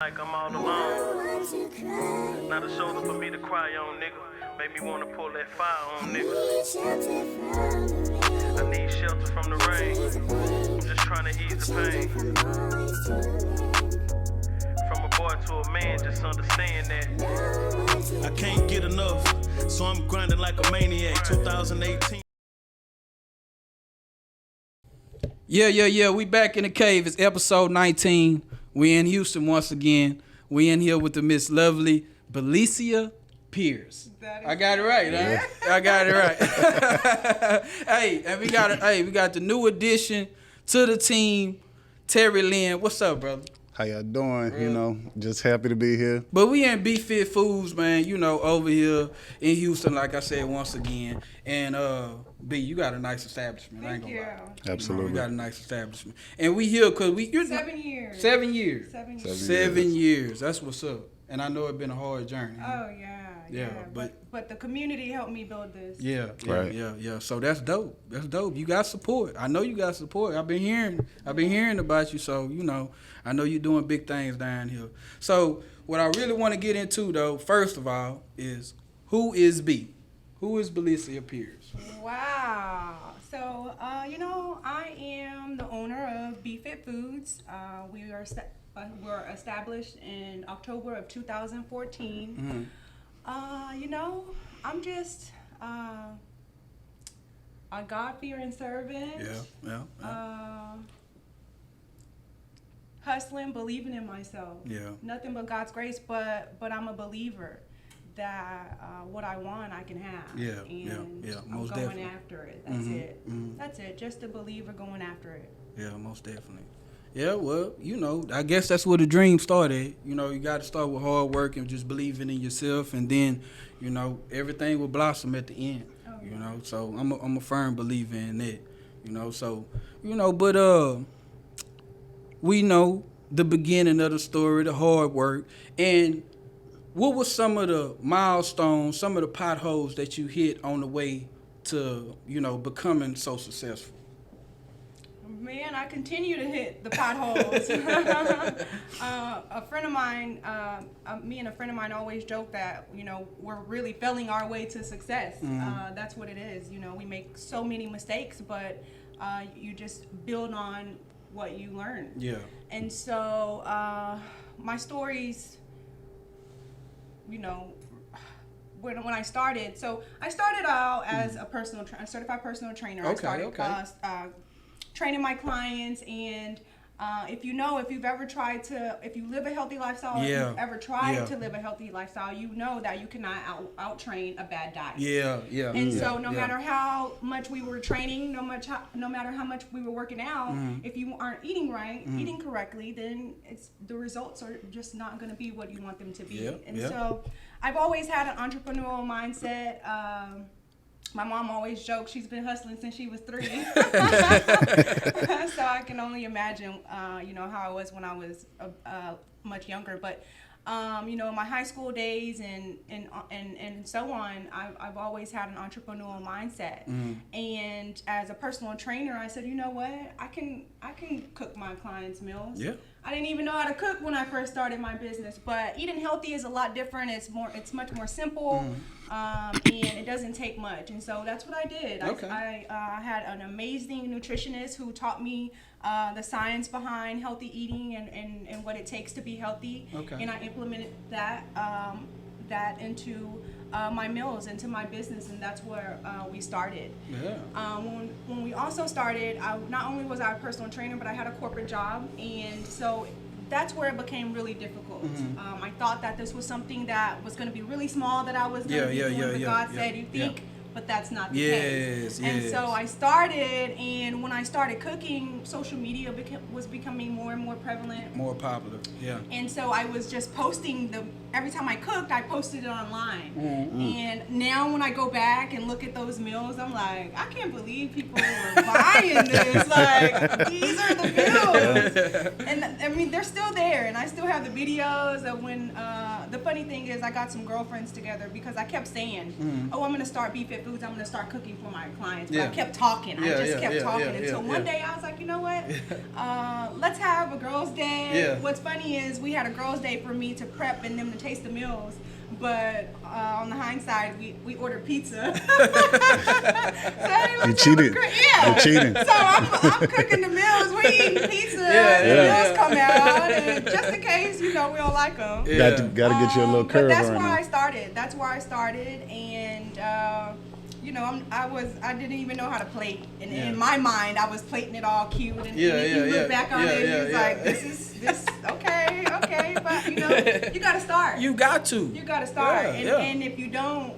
Like I'm all alone. Not a shoulder for me to cry on, nigga. Make me wanna pull that fire on, nigga. I need shelter from the rain. I'm just trying to ease the pain. From a boy to a man, just understand that I can't get enough, so I'm grinding like a maniac. 2018. Yeah. We back in the cave. It's episode 19. We in Houston once again. We in here with the Miss Lovely Billyssia Pierce. I got it right, huh? I got it right. Hey, and we got the new addition to the team, Terry Lynn. What's up, brother? How y'all doing? Just happy to be here. But we ain't Be Fit Foods, man, over here in Houston, like I said once again. And B, you got a nice establishment. Thank you. Absolutely. You got a nice establishment. And we here because we... 7 years. 7 years. 7 years. 7 years. That's what's up. And I know it's been a hard journey. Oh, yeah. But the community helped me build this. Yeah. Right. So that's dope. That's dope. You got support. I know you got support. I've been hearing about you. So, I know you're doing big things down here. So what I really want to get into, though, first of all, is who is B? Who is Billyssia Pierce? Wow. So, I am the owner of Be Fit Foods. We were established in October of 2014. I'm just a God-fearing servant. Yeah. Hustling, believing in myself. Yeah. Nothing but God's grace, but I'm a believer that what I want, I can have. Yeah. Most I'm going after it. That's it. Mm-hmm. That's it. Just a believer going after it. Yeah, most definitely. Yeah, well, I guess that's where the dream started. You got to start with hard work and just believing in yourself, and then, everything will blossom at the end. Oh, yeah. So I'm a firm believer in that. We know the beginning of the story, the hard work, and what was some of the milestones, some of the potholes that you hit on the way to, becoming so successful? Man, I continue to hit the potholes. A friend of mine, me and a friend of mine always joke that, we're really failing our way to success. Mm-hmm. That's what it is. We make so many mistakes, but you just build on what you learn. Yeah. And so my stories, when I started, I started out as a certified personal trainer. Okay, I started training my clients, and if you've live a healthy lifestyle, if you've ever tried to live a healthy lifestyle, you know that you cannot out train a bad diet. Yeah. And so no matter how much we were training, no matter how much we were working out, if you aren't eating right, eating correctly, then the results are just not going to be what you want them to be. So I've always had an entrepreneurial mindset. My mom always jokes she's been hustling since she was 3. So I can only imagine, how I was when I was much younger. But, my high school days and so on, I've always had an entrepreneurial mindset. And as a personal trainer, I said, you know what, I can cook my clients' meals. Yeah. I didn't even know how to cook when I first started my business, but eating healthy is a lot different. It's much more simple, and it doesn't take much. And so that's what I did. Okay. I had an amazing nutritionist who taught me the science behind healthy eating and what it takes to be healthy. Okay. And I implemented that into my meals, into my business, and that's where we started. Yeah. When we also started, not only was I a personal trainer, but I had a corporate job, and so that's where it became really difficult. I thought that this was something that was going to be really small, that I was going to be doing, but God said, you think, but that's not the case. And so I started, and when I started cooking, social media was becoming more and more prevalent. More popular, yeah. And so I was just posting every time I cooked, I posted it online. And now when I go back and look at those meals, I'm like, I can't believe people were buying this. Like, these are the meals. And I mean, they're still there, and I still have the videos of when, the funny thing is I got some girlfriends together because I kept saying, oh, I'm going to start Be Fit foods I'm gonna start cooking for my clients. But Yeah. I kept talking. Yeah, I just kept talking yeah, until one day I was like, you know what? Let's have a girls' day. Yeah. What's funny is we had a girls' day for me to prep and them to taste the meals. But on the hindsight, we ordered pizza. So, hey, You let's cheated. Yeah. You cheating. So I'm cooking the meals. We eating pizza. Yeah, the yeah. meals come out, and just in case, we don't like them. Yeah. Got to get you a little curve But that's right where I now. started. That's where I started, and I didn't even know how to plate. And Yeah. in my mind, I was plating it all cute. And Yeah, you yeah, look yeah. back on Yeah, it, yeah, and it's yeah. like, this okay, but you got to start. You got to. You got to start, Yeah, and if you don't,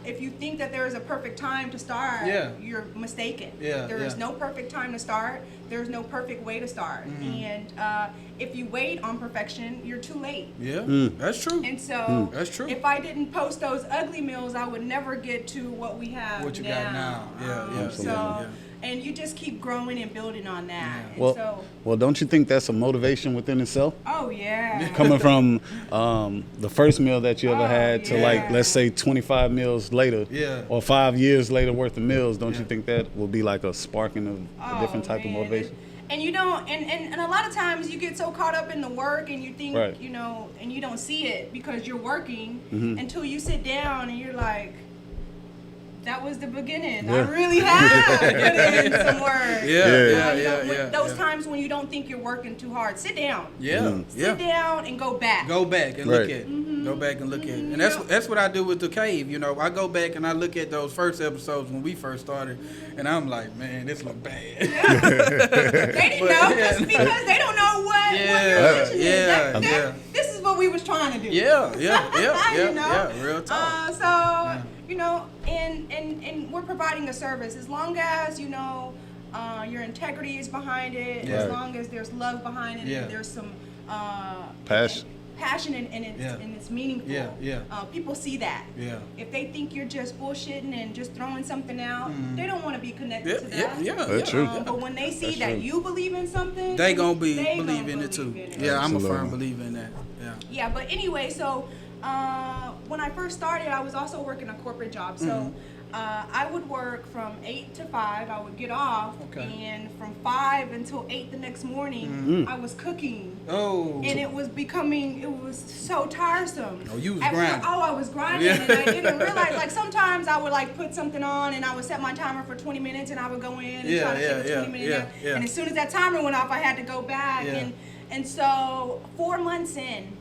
if you think that there is a perfect time to start, Yeah. you're mistaken. Yeah, There is yeah. no perfect time to start. There's no perfect way to start, and if you wait on perfection, you're too late. Yeah, that's true. And so, That's true. if I didn't post those ugly meals, I would never get to what we have What you now. got now. Yeah, So, yeah. and you just keep growing and building on that. Yeah. And Well, so, well, don't you think that's a motivation within itself? oh yeah. Coming from the first meal that you ever Oh, had to like, yeah. let's say 25 meals later, Yeah. or 5 years later worth of meals, don't Yeah. you think that will be like a sparking of a different type of man. motivation? And you don't, and a lot of times you get so caught up in the work and you think, Right. and you don't see it because you're working Mm-hmm. until you sit down and you're like, that was the beginning. I Yeah. really have put in some work. Yeah, Yeah. You know, those yeah. times when you don't think you're working too hard, sit down. Yeah, yeah. Sit down and go back. Go back and look Right. at it. Go back and look at it. And that's what I do with the cave. You know, I go back and I look at those first episodes when we first started, and I'm like, man, this look bad. They didn't know because they don't know what your vision is. yeah, That- yeah. This is what we was trying to do. Yeah, You know? yeah. Real talk. So you know, and we're providing a service as long as your integrity is behind it, Yeah. as long as there's love behind it, Yeah. and there's some Passion. and it's meaningful. Yeah, yeah. People see that. Yeah. If they think you're just bullshitting and just throwing something out, they don't want to be connected to Yeah, that. yeah, yeah. That's true. But when they see That's that true. you believe in something, They gonna they believe in it too. believe in it. Yeah, I'm a Absolutely. firm believer in that. Yeah. Yeah, but anyway, so when I first started, I was also working a corporate job. So I would work from 8 to 5. I would get off, Okay. and from 5 until 8 the next morning, I was cooking. Oh. And it was so tiresome. Oh, you was At grinding. first- I was grinding, Yeah. and I didn't realize, like, sometimes I would, like, put something on, and I would set my timer for 20 minutes, and I would go in and Yeah, try to take a yeah, 20-minute yeah, nap. yeah. And as soon as that timer went off, I had to go back. Yeah. And so 4 months in,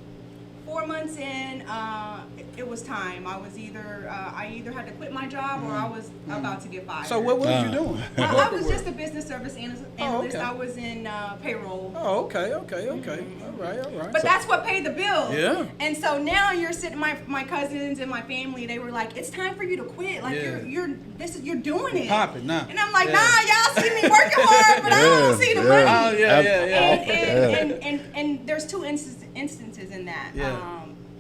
it was time. I either had to quit my job or I was about to get fired. So what was you doing? I was just a business service analyst. okay. I was in payroll. Oh, okay. All right. But that's what paid the bills. Yeah. And so now you're sitting, my cousins and my family, they were like, it's time for you to quit. Like Yeah. you're doing it. Popping now. And I'm like, Yeah. nah, y'all see me working hard, but I don't see the money. Oh, yeah. And there's two instances in that. Yeah.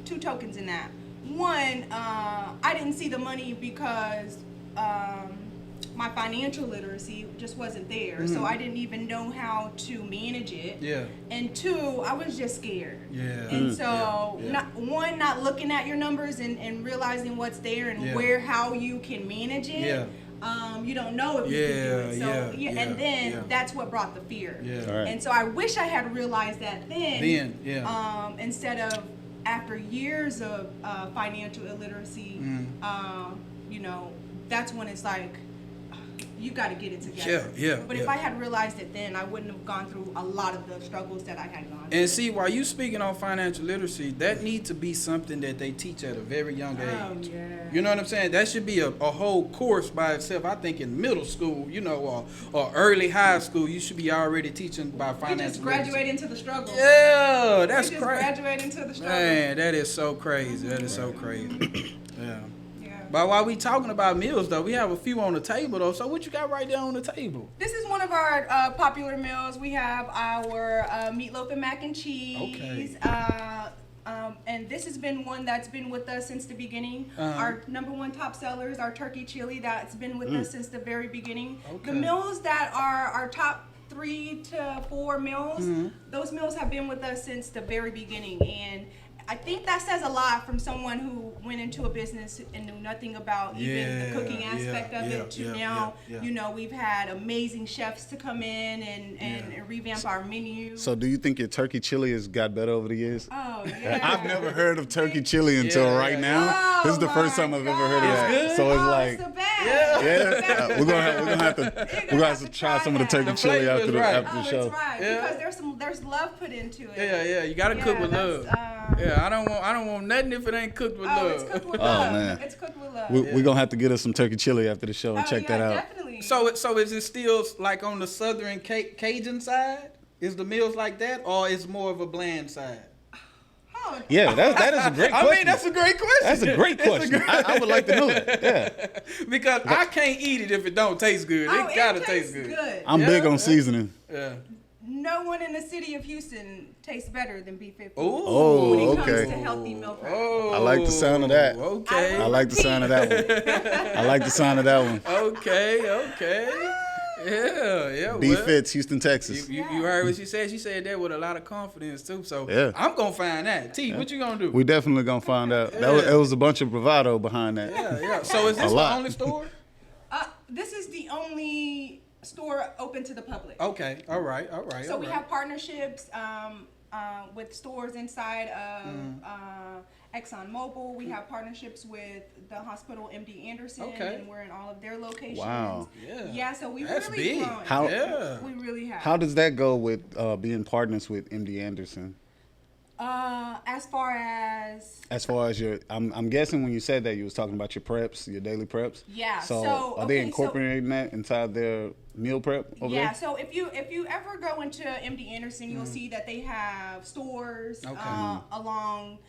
Two tokens in that. One, I didn't see the money because my financial literacy just wasn't there. So I didn't even know how to manage it. Yeah. And two, I was just scared. Yeah. And so, Yeah. not looking at your numbers and realizing what's there and Yeah. how you can manage it. Yeah. You don't know if you can do it. So, Yeah. and then Yeah. that's what brought the fear. Yeah. All right. And so I wish I had realized that then. Yeah. Instead of after years of financial illiteracy, that's when it's like, you got to get it together. Yeah. But if I had realized it then, I wouldn't have gone through a lot of the struggles that I had gone through. And see, while you speaking on financial literacy, that needs to be something that they teach at a very young age. Oh, yeah. You know what I'm saying? That should be a whole course by itself. I think in middle school, or early high school, you should be already teaching about You financial just graduate literacy. into the struggle. Yeah, that's You just crazy. graduate into the struggle. Man, that is so crazy. That is so crazy. Yeah. Yeah. But while we talking about meals, though, we have a few on the table, though. So what you got right there on the table? This is one of our popular meals. We have our meatloaf and mac and cheese. Okay. And this has been one that's been with us since the beginning. Uh-huh. Our number one top seller is our turkey chili. That's been with us since the very beginning. Okay. The meals that are our top 3 to 4 meals, those meals have been with us since the very beginning. And I think that says a lot from someone who went into a business and knew nothing about even the cooking aspect of it to now, you know, we've had amazing chefs to come in and revamp our menu. So do you think your turkey chili has got better over the years? Oh, yeah. I've never heard of turkey chili until right now. Oh, This is the first time I've ever heard of that. Good? So it's like, it's the best. we're gonna have to try some of the turkey chili flavor after is the right. after the show. It's right, because there's love put into it. Yeah, you gotta cook with love. I don't want nothing if it ain't cooked with love. It's cooked with love. Man. It's cooked with love. We're gonna have to get us some turkey chili after the show and check that out. Definitely. So is it still like on the southern Cajun side? Is the meals like that, or is more of a bland side? Yeah, that is a great question. I mean, that's a great question. That's a great question. I would like to know it. Yeah. Because I can't eat it if it don't taste good. It gotta taste good. I'm big on seasoning. Yeah. No one in the city of Houston tastes better than B50. Oh, when it comes okay. to healthy meal prep. I like the sound of that. Okay. I like the sound of that one. I like the sound of that one. Okay. Yeah. B Fits, Houston, Texas. You heard what she said? She said that with a lot of confidence too. So Yeah. I'm gonna find that. T, what you gonna do? We definitely gonna find out. It was a bunch of bravado behind that. Yeah. So is this the lot. only store? This is the only store open to the public. Okay. All right. So we have partnerships with stores inside of ExxonMobil. We have partnerships with the hospital MD Anderson, and we're in all of their locations. Wow. Yeah, so we've That's really big. grown. We really have. How does that go with being partners with MD Anderson? As far as your, I'm guessing when you said that you was talking about your preps, your daily preps. Yeah. So are they incorporating that inside their meal prep over there? Yeah. So if you ever go into MD Anderson, you'll see that they have stores along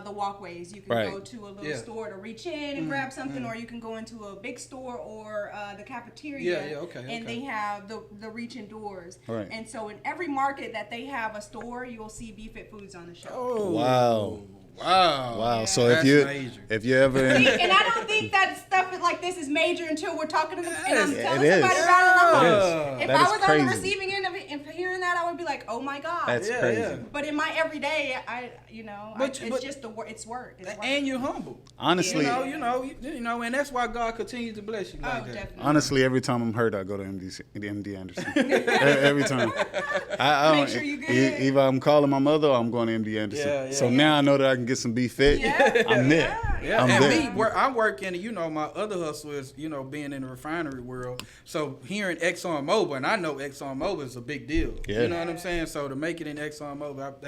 the walkways. You can go to a little store to reach in and grab something, or you can go into a big store or the cafeteria. And they have the reach in doors. Right. And so in every market that they have a store, you'll see BFit Foods on the shelf. Oh. Wow. Yeah. So That's if you ever in, And I don't think that stuff like this is major until we're talking to them and I'm telling it is. somebody about it. It is. If That I is was on crazy. the receiving end of it and hearing that, I would be like, oh my God. That's crazy. Yeah. But in my everyday, it's just it's work. It's work. And you're humble. Honestly, you know, and that's why God continues to bless you like that. Definitely. honestly, every time I'm hurt, I go to MD Anderson. Every time. I Make sure you good. Either I'm calling my mother or I'm going to MD Anderson. So now I know that I can get some beef fit. I'm there. Yeah, I'm and there. I work in, my other hustle is, being in the refinery world. So hearing ExxonMobil, and I know ExxonMobil is a big deal. Yeah. You know what I'm saying? So to make it in ExxonMobil,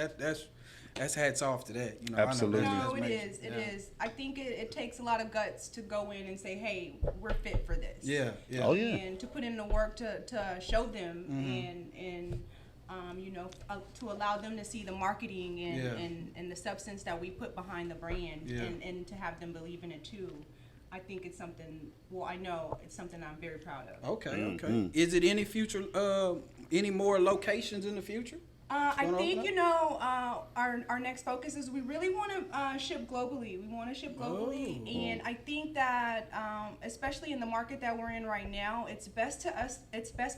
that's hats off to that. Absolutely. No, it is. It is. I think it takes a lot of guts to go in and say, hey, we're fit for this. Yeah. Oh, yeah. And to put in the work to show them and to allow them to see the marketing and the substance that we put behind the brand and to have them believe in it too. I think it's something, I know it's something I'm very proud of. Okay. Is it any future, any more locations in the future? I think, our next focus is we really want to ship globally. We want to ship globally. And I think that, especially in the market that we're in right now, it's best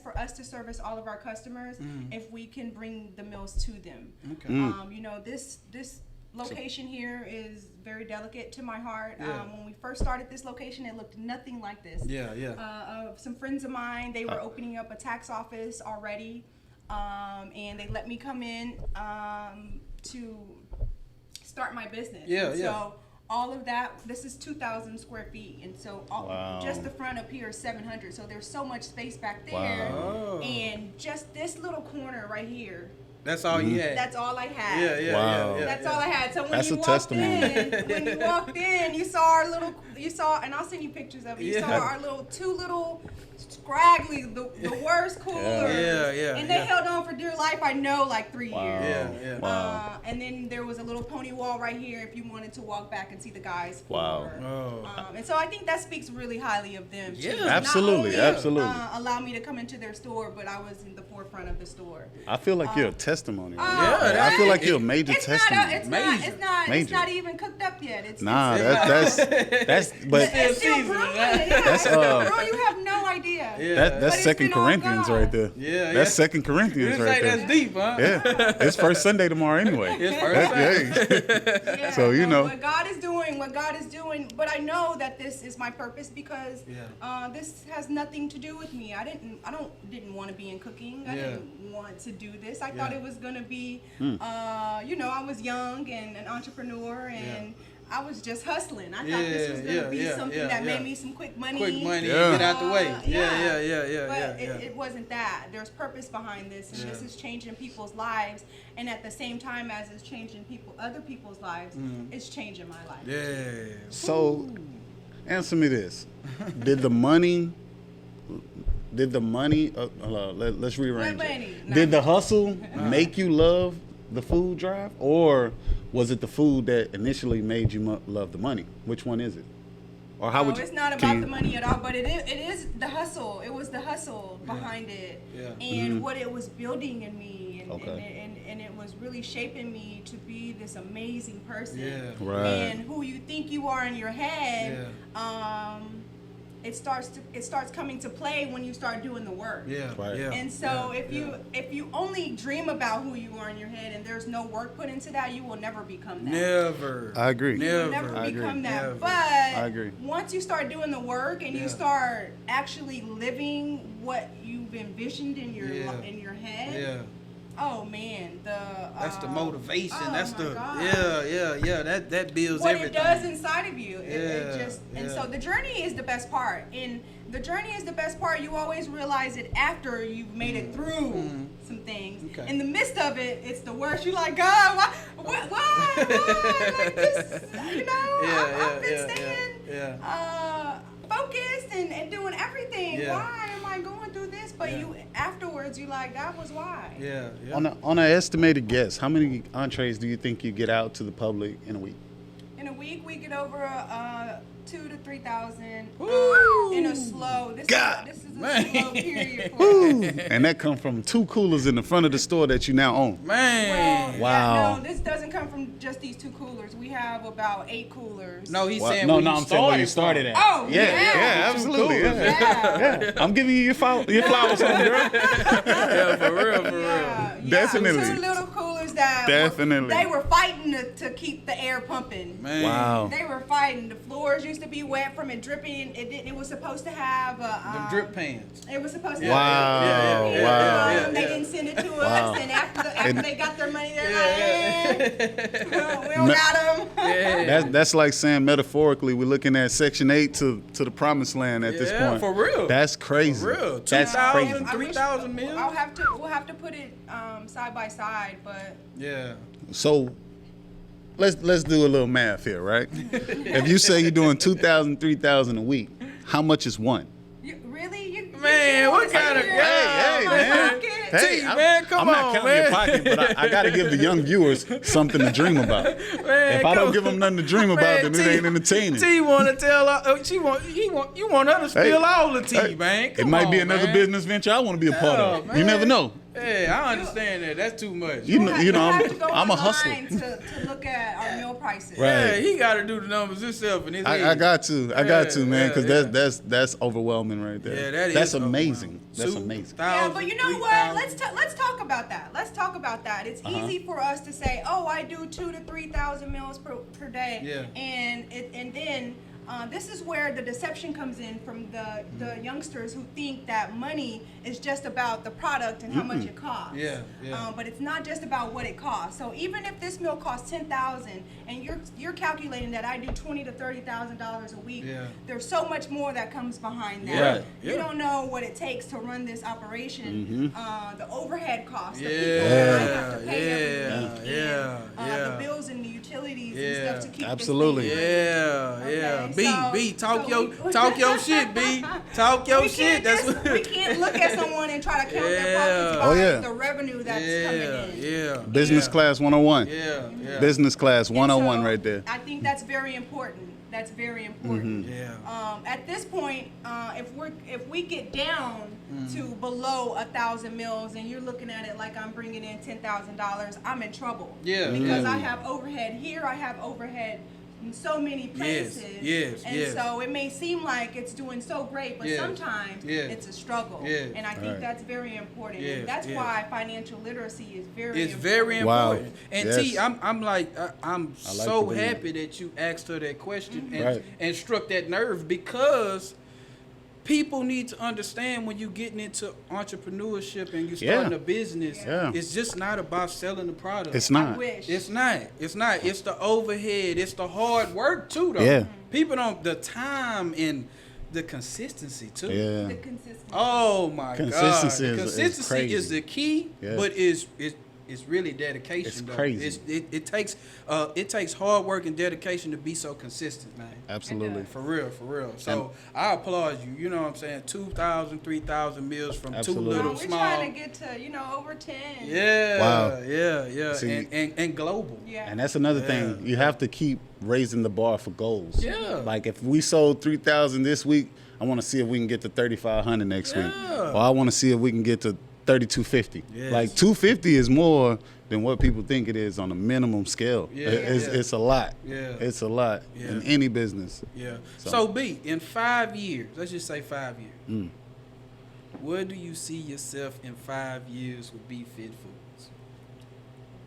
for us to service all of our customers if we can bring the meals to them. Okay. This location here is very delicate to my heart. When we first started this location, it looked nothing like this. Some friends of mine, they were opening up a tax office already. And they let me come in to start my business. So all of that, this is 2,000 square feet, and so just the front up here is 700. So there's so much space back there, and just this little corner right here. That's all you had. That's all I had. Wow. That's all I had. So when That's you a walked testimony. you saw and I'll send you pictures of it. You saw our two little scraggly, the worst coolers. And they held on for dear life, I know, like 3 years. Wow. And then there was a little pony wall right here if you wanted to walk back and see the guys. Wow. And so I think that speaks really highly of them. Yeah. Too. Absolutely. Not only, allow me to come into their store, but I was in the forefront of the store. I feel like you're a testimony. Yeah, I feel like you're a major testimony. It's not even cooked up yet. That's but it's still brewing. Bro, you have no idea. Yeah. That's But it's Second been all Corinthians God. right there. Yeah, That's yeah. 2 Corinthians You right say there. that's deep, huh? Yeah, it's first Sunday tomorrow anyway. It's first Hey. Yeah, So, you know. what God is doing. But I know that this is my purpose because this has nothing to do with me. I didn't want to be in cooking. I didn't want to do this. I thought it was gonna be, I was young and an entrepreneur and. I was just hustling. I thought this was gonna be something that made me some quick money. Quick money, get out the way. But it wasn't that. There's purpose behind this, and this is changing people's lives. And at the same time as it's changing other people's lives, it's changing my life. Yeah. So, answer me this: Did the money? Let's rearrange What it. money? Did the hustle make you love the food drive, or was it the food that initially made you love the money? Which one is it? Or how would you? It's not about the money at all, but it is the hustle. It was the hustle behind it, and what it was building in me, and it was really shaping me to be this amazing person. Yeah. Right. And who you think you are in your head, it starts coming to play when you start doing the work. Yeah. Right. Yeah. And so if you only dream about who you are in your head and there's no work put into that, you will never become that. Never. I agree. You'll Never. never become that. Never. But I agree. once you start doing the work and you start actually living what you've envisioned in your in your head, oh man, That's the motivation. oh That's my the God. That builds what everything. it does inside of you. And Yeah. so the journey is the best part. And the journey is the best part. You always realize it after you've made it through some things. Okay. In the midst of it, it's the worst. You're like, God, why? Like this, I've been staying focused and doing everything. Yeah. Why am I going through this? But you afterwards, you like, that was why. Yeah. On an estimated guess, how many entrees do you think you get out to the public in a week? In a week, we get over 2,000 to 3,000 Woo! in a slow. This is a Man. slow period for Woo! us. And that come from 2 coolers in the front of the store that you now own. Man. Wow. No, this doesn't come from just these 2 coolers. We have about 8 coolers. No, he's Wow. saying No, where I'm saying where you started at. Oh, Yeah, absolutely. Cool. Yeah. I'm giving you your flowers, homie girl. Yeah, for real. Yeah, Definitely. 2 little coolers that Definitely. they were fighting to keep the air pumping. Man. Wow. They were fighting. The floors used to be wet from it dripping. It was supposed to have Them drip pans. It was supposed to Wow. have Wow. They didn't send it to Wow. us, and after they got their money, they're like, we don't got them. That's like saying metaphorically, we're looking at Section 8 to the promised land at this point. For real. That's crazy. For real. That's 2,000, crazy. 3,000 meals. We'll have to put it side by side, but Yeah. So let's do a little math here, right? If you say you're doing 2,000, 3,000 a week, how much is one? really, Man, what kind of Hey, man. Hey, man, come I'm not on, counting man. your pocket, but I got to give the young viewers something to dream about. Man, If I don't give them nothing to dream about, then it ain't entertaining. T want to tell you want her to spill all the tea, Hey, man. it Come might be on, another man. business venture I want to be a part of. man. You never know. Hey, I understand that. That's too much. You know, have to go I'm a online hustler. to look at our meal prices. Right. Yeah, he got to do the numbers himself in his head. I got to, man, because yeah. that's overwhelming right there. Yeah, that's is amazing. That's 2,000, amazing. Yeah, but you know 3,000. what? Let's talk about that. Let's talk about that. It's easy for us to say, "Oh, I do 2,000 to 3,000 meals per day," Yeah. and then this is where the deception comes in from the youngsters who think that money is just about the product and how much it costs. Yeah. But it's not just about what it costs. So even if this meal costs $10,000 and you're calculating that I do $20,000 to $30,000 a week, there's so much more that comes behind that. Right. You don't know what it takes to run this operation. The overhead costs, the Yeah. people that I have to pay every week, Yeah. and the bills and the utilities and stuff to keep Absolutely. this thing. Yeah. Okay, B, talk so your shit, B. Talk your shit. We can't look at someone and try to count their pockets by Oh, yeah. the revenue that's coming in. Yeah. Business class 101. Yeah. Business class 101 And so right there. I think that's very important. That's very important. Yeah. At this point, if we get down to below 1,000 meals and you're looking at it like I'm bringing in $10,000, I'm in trouble. Yeah. Because I have overhead here, I have overhead in so many places. And yes. so it may seem like it's doing so great, but sometimes it's a struggle. And I think that's very important. And that's why financial literacy is very important. Very important. Wow. And T, I'm so happy that you asked her that question and struck that nerve, because people need to understand when you're getting into entrepreneurship and you're starting a business, it's just not about selling the product. It's not. It's not. It's the overhead. It's the hard work too, though. Yeah. People don't, the time and the consistency too. Yeah. The consistency. Oh my Consistency God. Consistency is the key, Yeah. but it's really dedication. It's though. crazy. It takes hard work and dedication to be so consistent, man. Absolutely. For real. So I applaud you. You know what I'm saying? 2,000, 3,000 meals from Absolutely. two little We're small. trying to get to, over 10. Yeah. Wow. Yeah. See, and global. Yeah. And that's another thing. You have to keep raising the bar for goals. Yeah. Like if we sold 3,000 this week, I want to see if we can get to 3,500 next week. Or I want to see if we can get to 3,250. Yes. Like 250 is more than what people think it is on a minimum scale. Yeah. It's a lot. Yeah. It's a lot in any business. Yeah. So B, in 5 years, let's just say 5 years. Where do you see yourself in 5 years with B Fit Foods?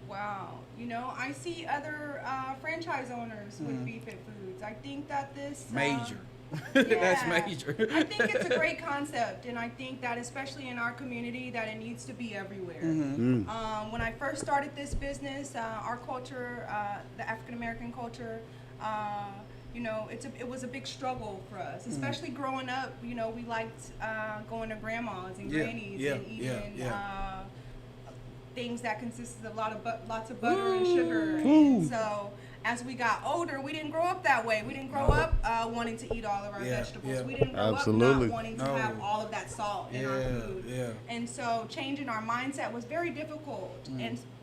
Wow. I see other franchise owners with BFit Foods. I think that this... Major. Yeah. That's major. I think it's a great concept, and I think that especially in our community that it needs to be everywhere. When I first started this business, our culture, the African American culture, it was a big struggle for us, especially growing up. We liked going to grandmas and grannies and eating things that consisted of lots of butter and sugar. And so as we got older, we didn't grow up that way. We didn't grow up wanting to eat all of our vegetables. We didn't grow up not wanting to have all of that salt in our food. And so changing our mindset was very difficult.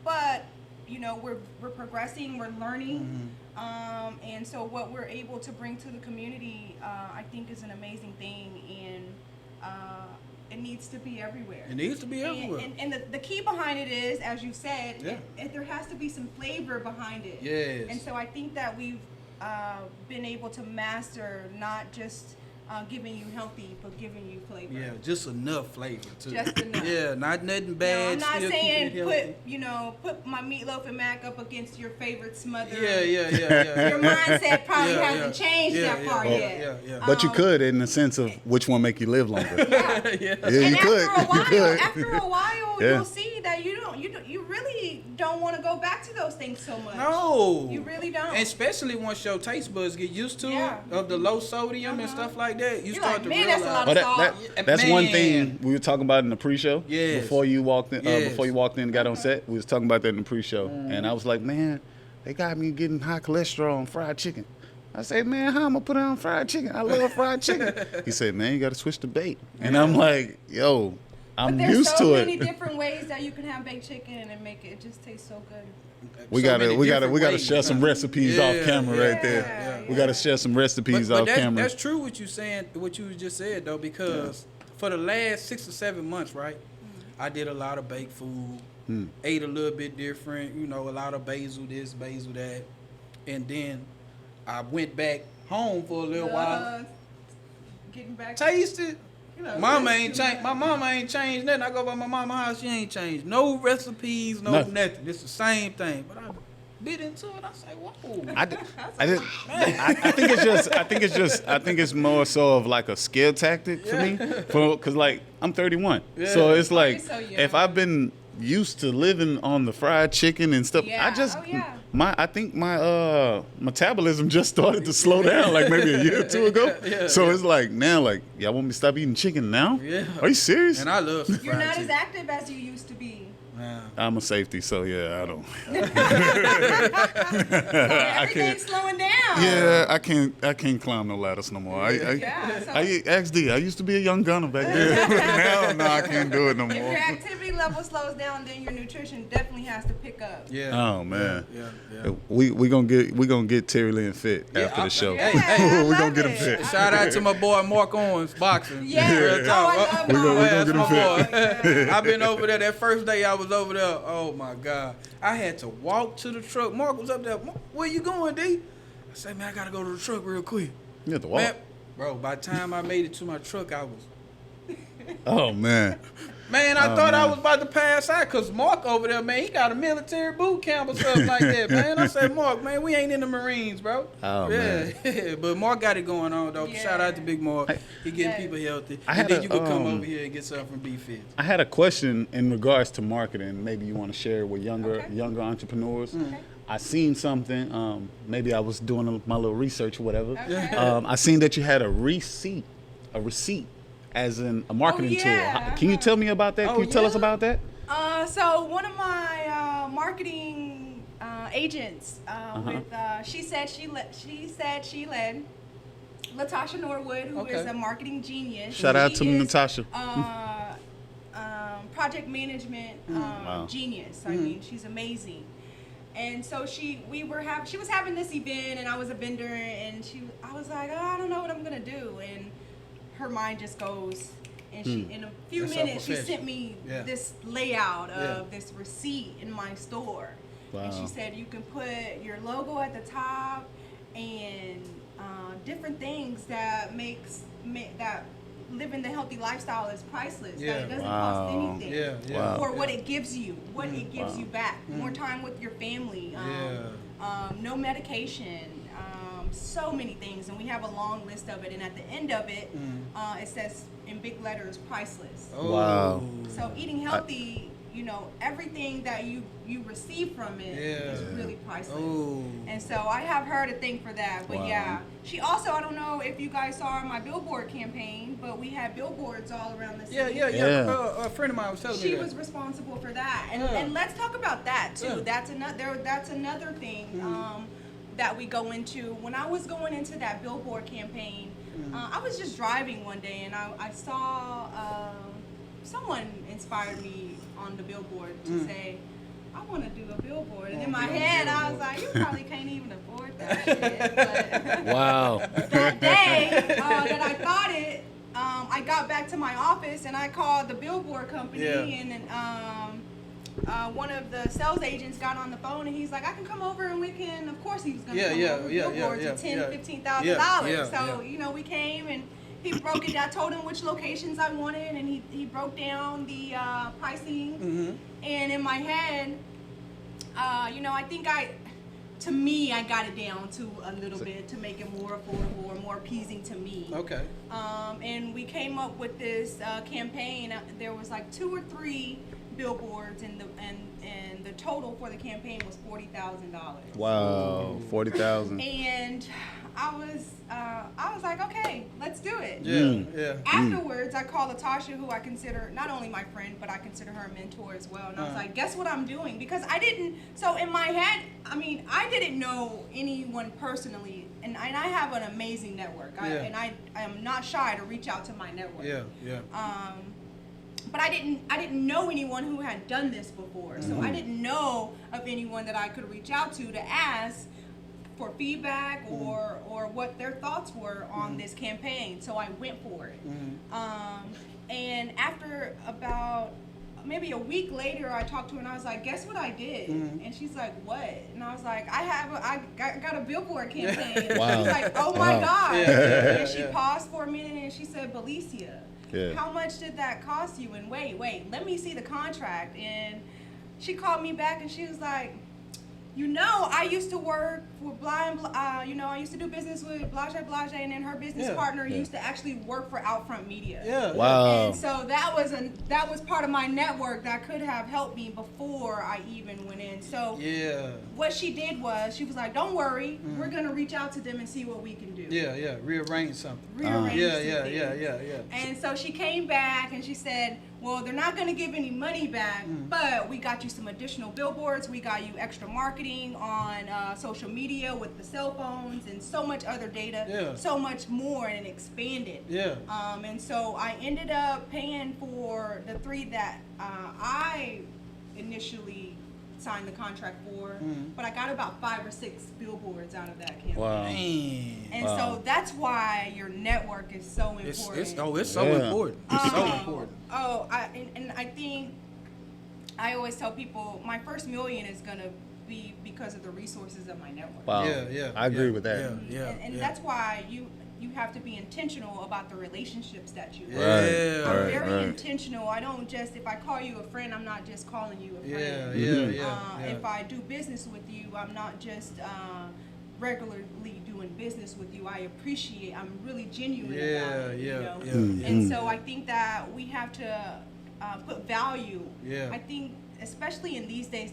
But we're progressing, we're learning. And so what we're able to bring to the community, I think, is an amazing thing. And it needs to be everywhere. It needs to be everywhere. And the key behind it is, as you said, there has to be some flavor behind it. Yes. And so I think that we've been able to master not just giving you healthy, but giving you flavor. Yeah, just enough flavor too. Just enough. Yeah, not nothing bad. I'm not still saying keeping it healthy. put my meatloaf and mac up against your favorite smother. Yeah. Your mindset probably hasn't changed that far yet. Yeah. But you could, in the sense of which one make you live longer. Yeah. You could. After a while, you'll see that you really don't want to go back to those things so much. No. You really don't. And especially once your taste buds get used to it, of the low sodium and stuff like that, you You're start like, to man, realize. that's a lot of salt. That's one Man. thing we were talking about in the pre-show. Yes. Before you walked in, Yes. before you walked in and got on set, we was talking about that in the pre-show, and I was like, man, they got me getting high cholesterol on fried chicken. I said, man, how I'm gonna put it on fried chicken? I love fried chicken. He said, man, you got to switch the bait. And I'm like, yo, I'm But there's used so to many it. different ways that you can have baked chicken and make it just taste so good. We So many gotta different ways. share some recipes off camera right there. Yeah. We gotta share some recipes off camera. That's true what you saying, what you just said though, because for the last 6 or 7 months, right, I did a lot of baked food, ate a little bit different, a lot of basil this, basil that, and then I went back home for a little while, Getting back. tasted. Mama ain't changed. My mama ain't changed nothing. I go by my mama's house, she ain't changed. No recipes, nothing. It's the same thing. But I bit into it. I say, whoa. I think it's more so of like a skill tactic for me, because like I'm 31, so it's like so young. if I've been used to living on the fried chicken and stuff, I think my metabolism just started to slow down like maybe a year or two ago. So it's like now, like, y'all want me to stop eating chicken now? Yeah. Are you serious? And I love some You're fried not chicken. as active as you used to be. Yeah. I'm a safety, so yeah, I don't. Everything's slowing down. Yeah, I can't climb no ladders no more. I asked D. I used to be a young gunner back then. now I can't do it no If your more. activity level slows down, then your nutrition definitely has to pick up. Yeah. Oh man. Yeah. We gonna get Terry Lynn fit after the show. Yeah, we I gonna love get him it. fit. Shout out to my boy Mark Owens, boxing. Yeah. Real talk. Oh, I love We gonna get him That's my fit. boy. I've been over there. That first day I was over there, oh my God. I had to walk to the truck. Mark was up there. Where you going, D? I say, man, I gotta go to the truck real quick. You have to walk. Man, bro, by the time I made it to my truck, I was. Oh man. Man, I thought I was about to pass out because Mark over there, man, he got a military boot camp or something like that, man. I said, Mark, man, we ain't in the Marines, bro. Oh, yeah, man. But Mark got it going on, though. Yeah. Shout out to Big Mark. He getting Yeah. people healthy. I And had then a, you could come over here and get something from B-Fit. I had a question in regards to marketing. Maybe you want to share with younger entrepreneurs. Okay. I seen something. Maybe I was doing my little research or whatever. Okay. I seen that you had a receipt as in a marketing yeah. tool. Can you tell me about that? Oh, Can you tell us yeah? about that? So one of my marketing agents, with she said she led Latasha Norwood, who is Okay. a marketing genius. Shout out She to is, Natasha. Project management Wow. genius. I mean, she's amazing. And so she was having this event, and I was a vendor, and I was like, oh, I don't know what I'm gonna do, and her mind just goes, and she in a few That's so minutes she professional. sent me Yeah. this layout of Yeah. this receipt in my store. And Wow. she said you can put your logo at the top and different things that that living the healthy lifestyle is priceless. Yeah. That it doesn't Wow. cost anything. Yeah, yeah. Wow. Or what it gives you, what it gives Wow. you back. More time with your family. No medication. So many things, and we have a long list of it. And at the end of it, it says in big letters, priceless. Oh. Wow. So eating healthy, everything that you receive from it is Yeah. really priceless. Oh. And so I have her to thank for that. But Wow. yeah, she also, I don't know if you guys saw my billboard campaign, but we had billboards all around the city. Yeah. Yeah. A friend of mine was telling me She that. was responsible for that, and, Yeah. and let's talk about that too. Yeah. That's another thing that we go into. When I was going into that billboard campaign, I was just driving one day, and I saw someone inspired me on the billboard to say, I want to do a billboard. And in my head, I was like, you probably can't even afford that shit. But Wow. that day that I thought it, I got back to my office and I called the billboard company, Yeah. and then one of the sales agents got on the phone and he's like, I can come over and we can, of course he was going to come over billboards at $10,000, $15,000. So, we came and he broke it down, told him which locations I wanted, and he broke down the pricing. And in my head, I think to me, I got it down to a little bit to make it more affordable or more appeasing to me. Okay. And we came up with this campaign. There was like 2 or 3 billboards, and the total for the campaign was $40,000. Wow. 40,000. And I was like, okay, let's do it. Yeah. Afterwards, I called Latasha, who I consider not only my friend, but I consider her a mentor as well. And I was like, guess what I'm doing? Because so in my head, I didn't know anyone personally, and I have an amazing network. I am not shy to reach out to my network. Yeah. But I didn't know anyone who had done this before. So I didn't know of anyone that I could reach out to ask for feedback or what their thoughts were on this campaign. So I went for it. And after about maybe a week later, I talked to her and I was like, guess what I did? And she's like, what? And I was like, I got a billboard campaign. Wow. She's like, oh my Wow. God. Yeah. And she paused for a minute and she said, Billyssia, Yeah. how much did that cost you? And wait, let me see the contract. And she called me back and she was like, I used to work with blah and blah, I used to do business with Blase, and then her business partner used to actually work for Outfront Media. Yeah. Wow. And so that was part of my network that could have helped me before I even went in. So what she did was she was like, don't worry, we're gonna reach out to them and see what we can do. Yeah. Rearrange something. Rearrange some Yeah. things. And so she came back and she said, well, they're not going to give any money back, but we got you some additional billboards. We got you extra marketing on social media with the cell phones and so much other data, so much more, and it expanded. Yeah. And so I ended up paying for the 3 that I initially signed the contract for, but I got about 5 or 6 billboards out of that campaign. Wow. Man. And so that's why your network is so important. It's so Yeah. important. It's so important. I think I always tell people my first million is gonna be because of the resources of my network. Wow. Yeah. I agree with that. Yeah. And that's why you have to be intentional about the relationships that you have. Yeah. I'm very intentional. I don't just, if I call you a friend, I'm not just calling you a friend. If I do business with you, I'm not just regularly doing business with you. I'm really genuine about it. You know? And so I think that we have to put value. I think, especially in these days,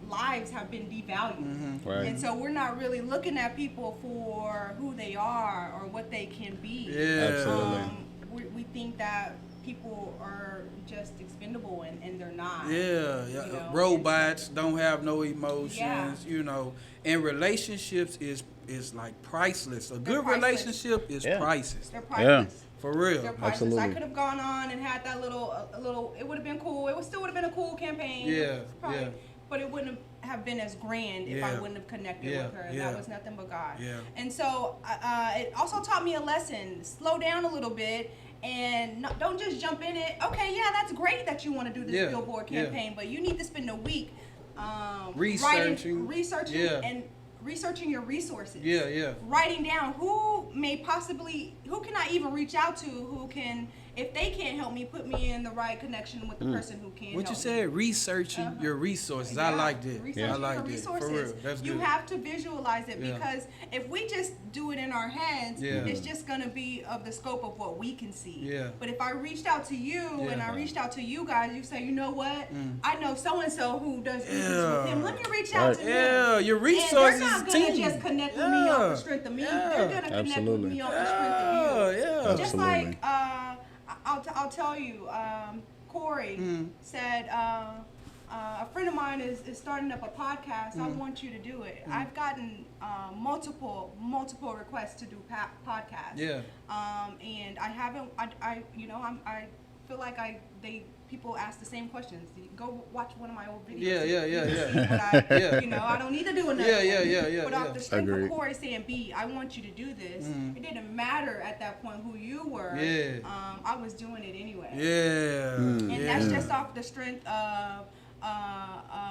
lives have been devalued. And so we're not really looking at people for who they are or what they can be. Absolutely. We think that people are just expendable and they're not. You know? Robots don't have no emotions, you know. And relationships is like priceless. A good relationship is priceless. They're priceless. For real. They're priceless. Absolutely. I could have gone on and had that little. It would have been cool. It still would have been a cool campaign. But it wouldn't have been as grand if I wouldn't have connected with her. That was nothing but God. And so it also taught me a lesson. Slow down a little bit and don't just jump in it. Okay, that's great that you want to do this billboard campaign, but you need to spend a week researching and researching your resources. Writing down who can I even reach out to, who can, if they can't help me, put me in the right connection with the person who can help me. What you said, researching your resources. I like that. Researching your resources. For real. That's good. You have to visualize it because if we just do it in our heads, it's just going to be of the scope of what we can see. But if I reached out to you and I reached out to you guys, you say, you know what? I know so-and-so who does business with him. Let me reach out to him. Your resources and they're not going to just connect with me off the strength of me. They're going to connect with me off the strength of you. Just like, I'll tell you, Corey said, a friend of mine is starting up a podcast. I want you to do it. I've gotten multiple requests to do podcasts. And I haven't. I feel like people ask the same questions. Go watch one of my old videos. You know, I don't need to do another one. But off the strength of Corey saying, B, I want you to do this, it didn't matter at that point who you were. I was doing it anyway. And that's just off the strength of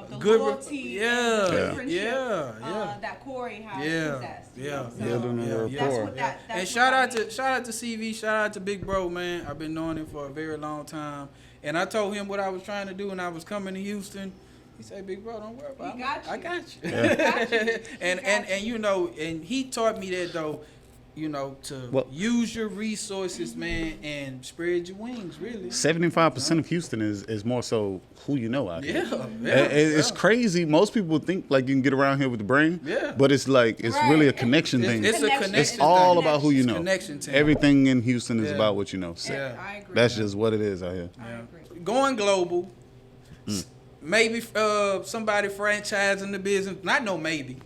the loyalty and the friendship that Corey has possessed. That's what that, and shout out to CV, shout out to Big Bro, man. I've been knowing him for a very long time. And I told him what I was trying to do when I was coming to Houston. He said, Big Bro, don't worry about it. I got you. And you know, and he taught me that though, you know, to use your resources, man, and spread your wings, really. 75% of Houston is more so who you know out here. It's crazy. Most people think like you can get around here with the brain, but it's like, it's really a connection thing. It's a connection. It's all about who you know. Connection team. Everything in Houston is about what you know. So I agree. that's just what it is out here. I agree. Going global, maybe somebody franchising the business. Not no maybe.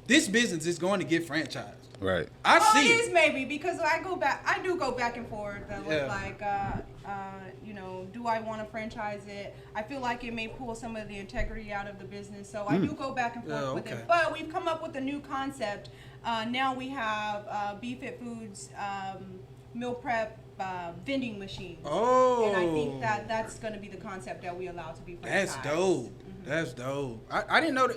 This business is going to get franchised. Right. I see it is maybe because I do go back and forth with like, you know, do I want to franchise it? I feel like it may pull some of the integrity out of the business, so I do go back and forth with it. But we've come up with a new concept. Now we have BFit Foods meal prep vending machines. And I think that's going to be the concept that we allow to be franchised. That's dope. That's dope. I didn't know.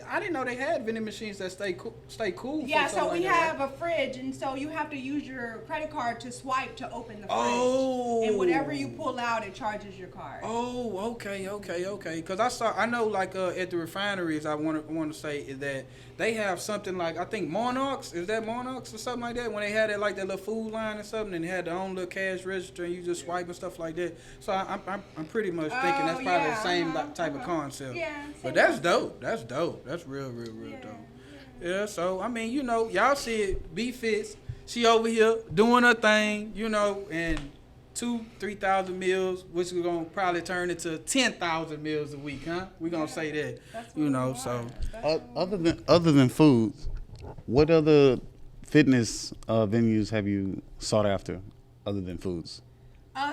I didn't know they had vending machines that stay cool. Yeah, so we have a fridge, and so you have to use your credit card to swipe to open the fridge. And whatever you pull out, it charges your card. Oh, okay. Because I know like at the refineries, I want to say is that they have something like, I think Monarchs, is that Monarchs or something like that? When they had it like that little food line or something, and they had their own little cash register, and you just swipe and stuff like that. So I'm pretty much thinking that's probably the same type of concept. Yeah, but that's dope. That's dope. That's real dope. Yeah, so I mean, you know, y'all see it, B-Fits, she over here doing her thing, you know, and 2,000-3,000 meals, which is gonna probably turn into 10,000 meals a week, huh? We gonna say that, you know. So other than food, what other fitness venues have you sought after other than foods?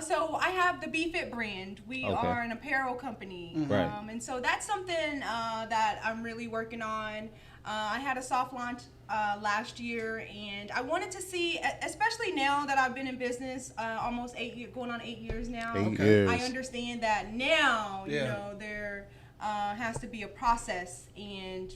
So I have the BFit brand. We are an apparel company. And so that's something that I'm really working on. I had a soft launch last year, and I wanted to see, especially now that I've been in business almost 8 years, going on 8 years now. 8 years. I understand that now, you know, has to be a process and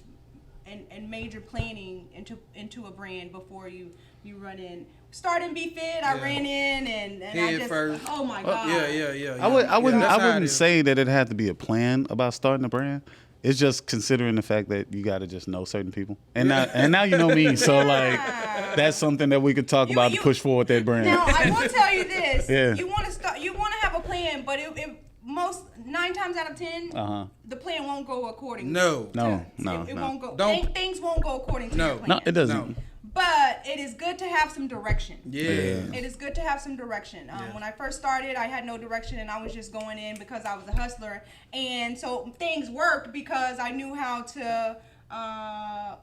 major planning into a brand before you run in. Starting Be Fit, I ran in and I just first. oh my god. Yeah. I wouldn't say. say that it had to be a plan about starting a brand. It's just considering the fact that you got to just know certain people, and now you know me, so like that's something that we could talk about to push forward that brand. Now I will tell you this: Yeah. you want to have a plan, but it most 9 times out of 10, the plan won't go according. No. It won't go. Things won't go according to your plan. No, it doesn't. No. But it is good to have some direction. Yeah. It is good to have some direction. When I first started, I had no direction, and I was just going in because I was a hustler. And so things worked because I knew how to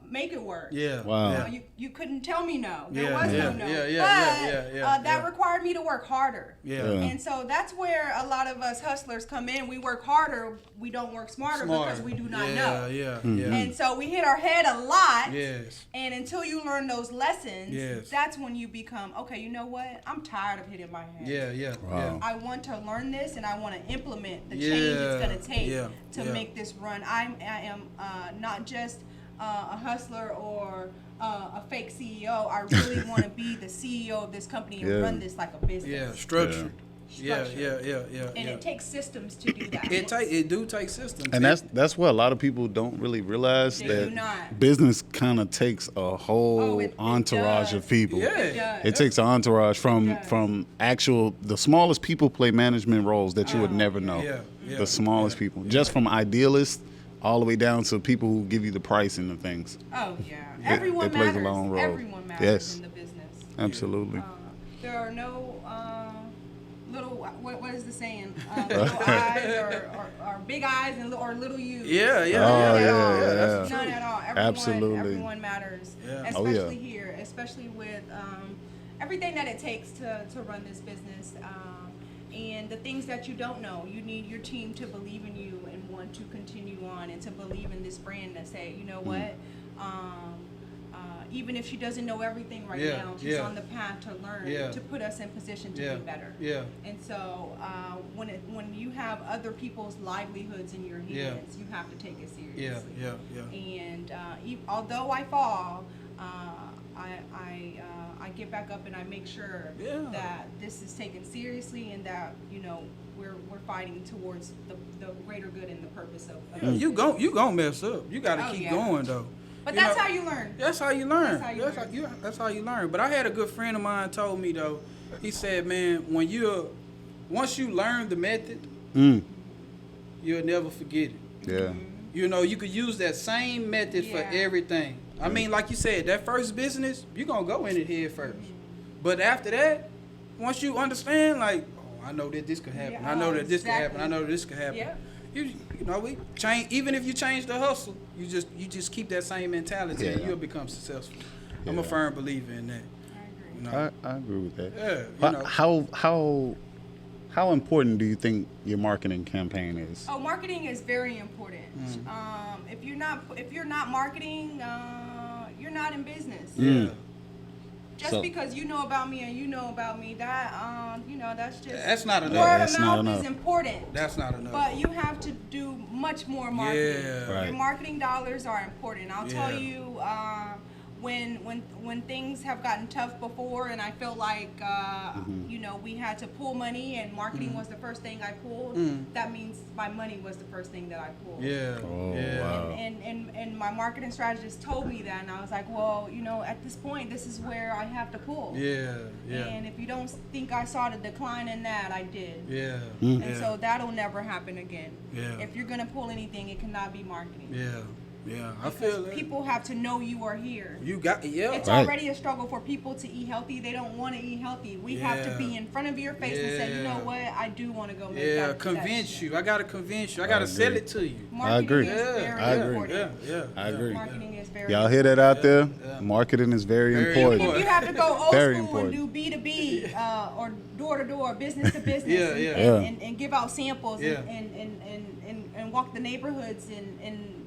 make it work. Yeah. Wow. You couldn't tell me no. There Yeah, was yeah, no no. yeah, That required me to work harder. Yeah. And so that's where a lot of us hustlers come in. We work harder. We don't work smarter because we do not know. Yeah. And so we hit our head a lot. Yes. And until you learn those lessons, Yes. that's when you become, okay, you know what? I'm tired of hitting my head. Yeah. Wow. I want to learn this, and I want to implement the change it's going to take to make this run. I am not just a hustler or a fake CEO. I really want to be the CEO of this company and run this like a business. Yeah. Structured. Yeah. And it takes systems to do that. It do take systems. And that's what a lot of people don't really realize, They that do not. business kind of takes a whole it entourage does. of people. Yeah. It takes an entourage does. from actual, the smallest people play management roles that you would never know. Yeah. The smallest people, just from idealists all the way down to people who give you the pricing of things. Oh, yeah. Everyone it plays a matters. long role. Everyone matters Yes. in the business. Absolutely. There are no little, what is the saying? Little eyes or big eyes and or little U's. Yeah. yeah. None at all. Absolutely. Everyone matters. Yeah. Especially here, especially with everything that it takes to run this business. And the things that you don't know, you need your team to believe in you and want to continue on and to believe in this brand and say, you know what, even if she doesn't know everything right now, she's on the path to learn, to put us in position to be better. Yeah. And so when you have other people's livelihoods in your hands, you have to take it seriously. Yeah. And although I fall, I get back up and I make sure that this is taken seriously and that we're fighting towards the greater good and the purpose of You gon' mess up. You got to keep going though. But that's how you learn. That's how you learn. That's how you learn. But I had a good friend of mine told me though. He said, man, once you learn the method, you'll never forget it. Yeah. You could use that same method for everything. I mean, like you said, that first business, you're going to go in it head first. But after that, once you understand, like, oh, I know that this could happen. I know that this could happen. I know that this could happen. Yeah. We change. Even if you change the hustle, you just keep that same mentality and you'll become successful. I'm a firm believer in that. I agree with that. Yeah. How important do you think your marketing campaign is? Oh, marketing is very important. If you're not marketing, you're not in business. Yeah. Just because you know about me and you know about me, that's not enough. Word That's of not mouth is enough. important. That's not enough. But you have to do much more marketing. Yeah. Right. Your marketing dollars are important. I'll tell you, when things have gotten tough before and I felt like we had to pull money and marketing was the first thing I pulled, that means my money was the first thing that I pulled. Yeah. Oh, yeah. wow. And my marketing strategist told me that, and I was like, well, at this point, this is where I have to pull. Yeah. And if you don't think I saw the decline in that, I did. Yeah. And so that'll never happen again. Yeah. If you're gonna pull anything, it cannot be marketing. Yeah. I Because feel that. people have to know you are here. You got It's Right. already a struggle for people to eat healthy. They don't want to eat healthy. We have to be in front of your face and say, you know what, I do want to go make that. Convince that you. I gotta convince you. I gotta sell it to you. Marketing agree. is very I agree. important. I agree. Marketing is very Y'all hear that out there? Yeah. Marketing is very Very important. important. If you have to go old Very school important. and do B2B or door to door, business to business, Yeah. and give out samples Yeah. and walk the neighborhoods and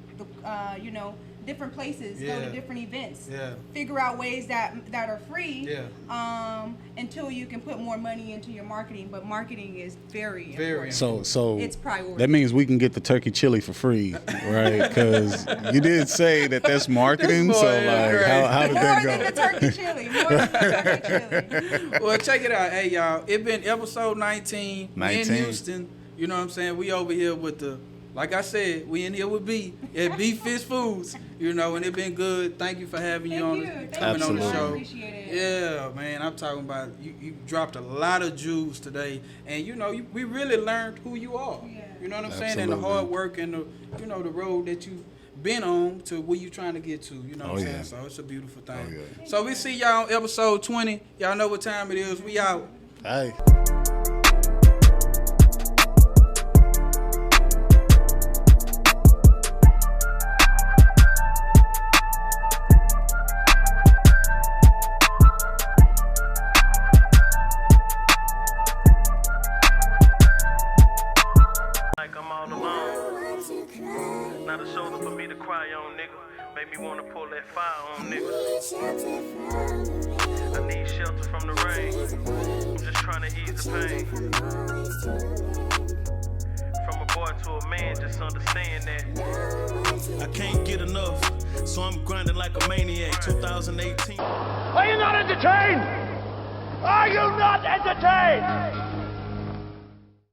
different places, go Yeah. to different events, Yeah. figure out ways that are free, Yeah. until you can put more money into your marketing. But marketing is very Very important. So It's priority. that means we can get the turkey chili for free, right? Because you did say that's marketing. This boy So is like, crazy. how did More that than the go? turkey chili. More than the turkey chili. Well, check it out. Hey, y'all. It been episode 19. We in 19. Houston. You know what I'm saying? We over here with the, like I said, we in here with B at B Fish Foods. You know, and it been good. Thank you for having you on, coming on the Absolutely. show. I appreciate it. Yeah, man. I'm talking about you dropped a lot of jewels today, and you know we really learned who you are. Yeah. You know what I'm saying? And the Absolutely. hard work and the the road that you've been on to where you trying to get to. You know what I'm yeah. saying? So it's a beautiful thing. Oh, yeah. So we see y'all on episode 20. Y'all know what time it is. We out. Hey. Like I'm all alone. Not a shoulder for me to cry on, nigga. Make me wanna pull that fire on, nigga. I need shelter from the rain. I'm just trying to ease the pain. From a boy to a man, just understand that I can't get enough, so I'm grinding like a maniac. 2018. Are you not entertained? Are you not entertained?